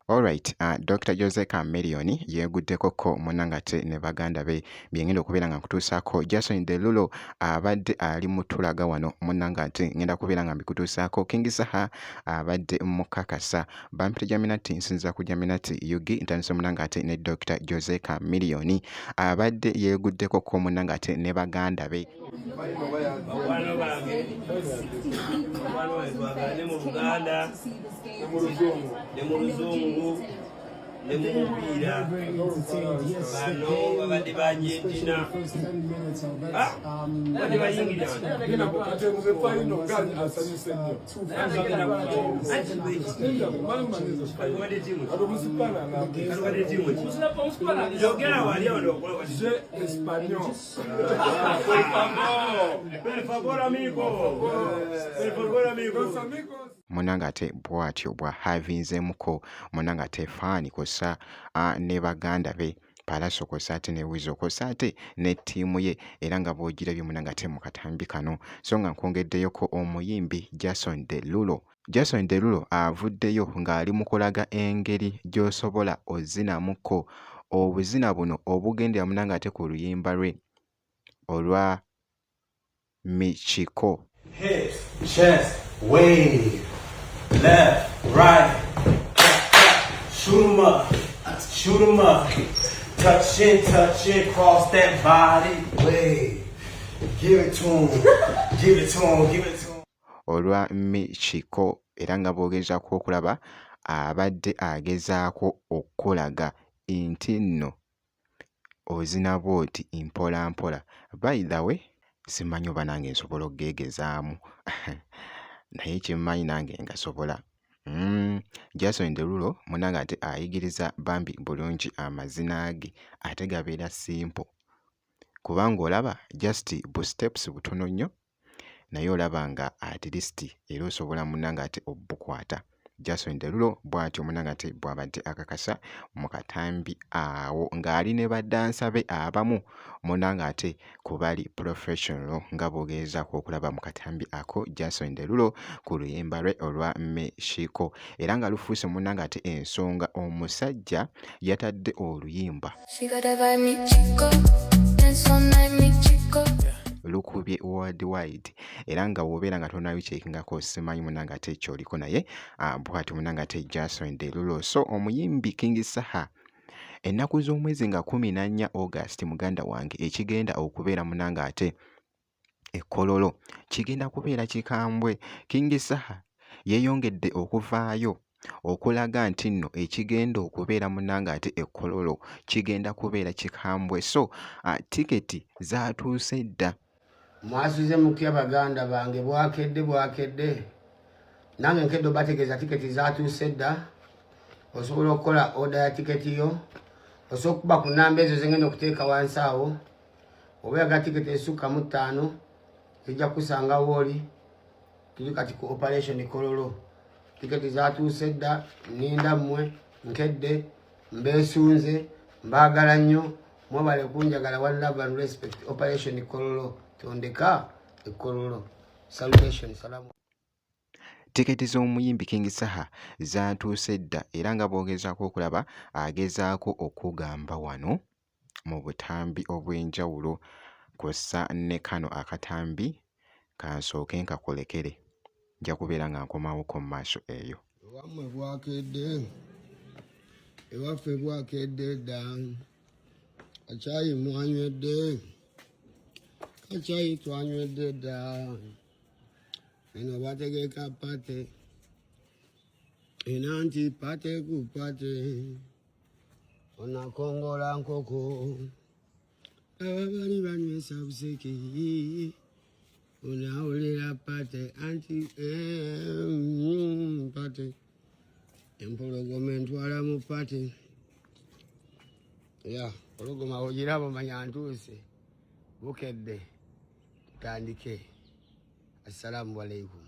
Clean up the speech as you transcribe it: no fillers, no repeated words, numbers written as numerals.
Alright, Dr. Jose Chameleone yeguddeko ko munangate ne baganda be byengenda okubeera nga nkutuusaako. Jason Derulo abadde ali mutulaga wano munangate ngenda kubeera nga mbikutuusaako. King Saha abadde mukakasa. Bampita Jaminati nsinza ku Jaminati Yugi ntandise munangate ne Dr. Jose Chameleone abadde yeguddeko ko munangate ne baganda be. Munangate bwatyo bwa havinzemuko munangate fani kosa ne baganda be Palaso kosate ne Wizo kosate ne tiimu ye era nga bw'ogirabye munangate mu katambi kano so nga nkwongeddeyo ko omuyimbi Jason Derulo avuddeyo ng'ali mu kulaga engeri gy'osobola ozinamuko obuzina buno obugendera munangate ku luyimba lwe olwa Michiko. Hip, chest, wave, left, right, shoot 'em up, touch it, cross that body, wave, give it to 'em. Olwa Michiko era nga bw'ogezaako okulaba abadde agezaako okulaga nti nno ozina bwoti mpola mpola. By the way, simanyi oba nange nsobola okugegezaamu naye kyemmanyi nange ngasobola. Jason Derulo munangate ayigiriza bambi bulungi amazina ge ate gabeera simple kubanga olaba just bu steps butono nnyo naye olaba nga at least era osobola munangate obukwata. Jason Derulo bw'atyo munangate bw'abadde akakasa mu katambi awo ng'ali ne baddansa be abamu munangate ku bali professional nga bw'ogezaako okulaba mu katambi ako Jason Derulo ku luyimba lwe olwa Michiko era nga lufuuse munangate ensonga omusajja yatadde oluyimba lukubye worldwide era nga wobeera nga tonayo kyekingako simanyi munangate ekyoliko naye bw'ati munangate Jason Derulo. So omuyimbi King Saha ennaku z'omwezi nga 14 August muganda wange ekigenda okubeera munangate ekkololo kigenda kubeera kikambwe. King Saha yeeyongedde okuvaayo okulaga nti nno ekigenda okubeera munangate ekkololo kigenda kubeera kikambwe. So tiketi zaatuuse dda. Mwasuze mutya baganda bange bwakedde nange nkedde bategeeza tiketi zaatuuse dda. Osobola okukola oda ya tiketi yo osobola okuba ku namba ezo zengenda okuteeka wansi awo oba yaga tiketi esukka mu 5 zijja kusanga wooli tuli kati ku operation Kololo. Tiketi zaatuuse dda ninda mmwe nkedde mbeesunze mbaagala nnyo mwebale kunjagala one love and respect operation Kololo tondeka Kololo. Salutation salamu. Tiketi z'omuyimbi King Saha zaatuuse dda era nga bw'ogezaako okulaba agezaako okugamba wano mu butambi obw'enjawulo kw'ossa ne kano akatambi kansooke nkakolekere nja kubeera nga nkomawoko mu maaso eyo. Ewammwe bwakedde ewaffe bwakedde dda akyayi mwanywedde akyayi twanywedde dda eno bategeka pate enanti pate ku pate onakongola nkoko ababali banywesa buseki onawulira pate anti pate empologoma entwala mu pate ya pologoma ogirabo manya ntuuse bukedde tutandike. Assalamu alaikum.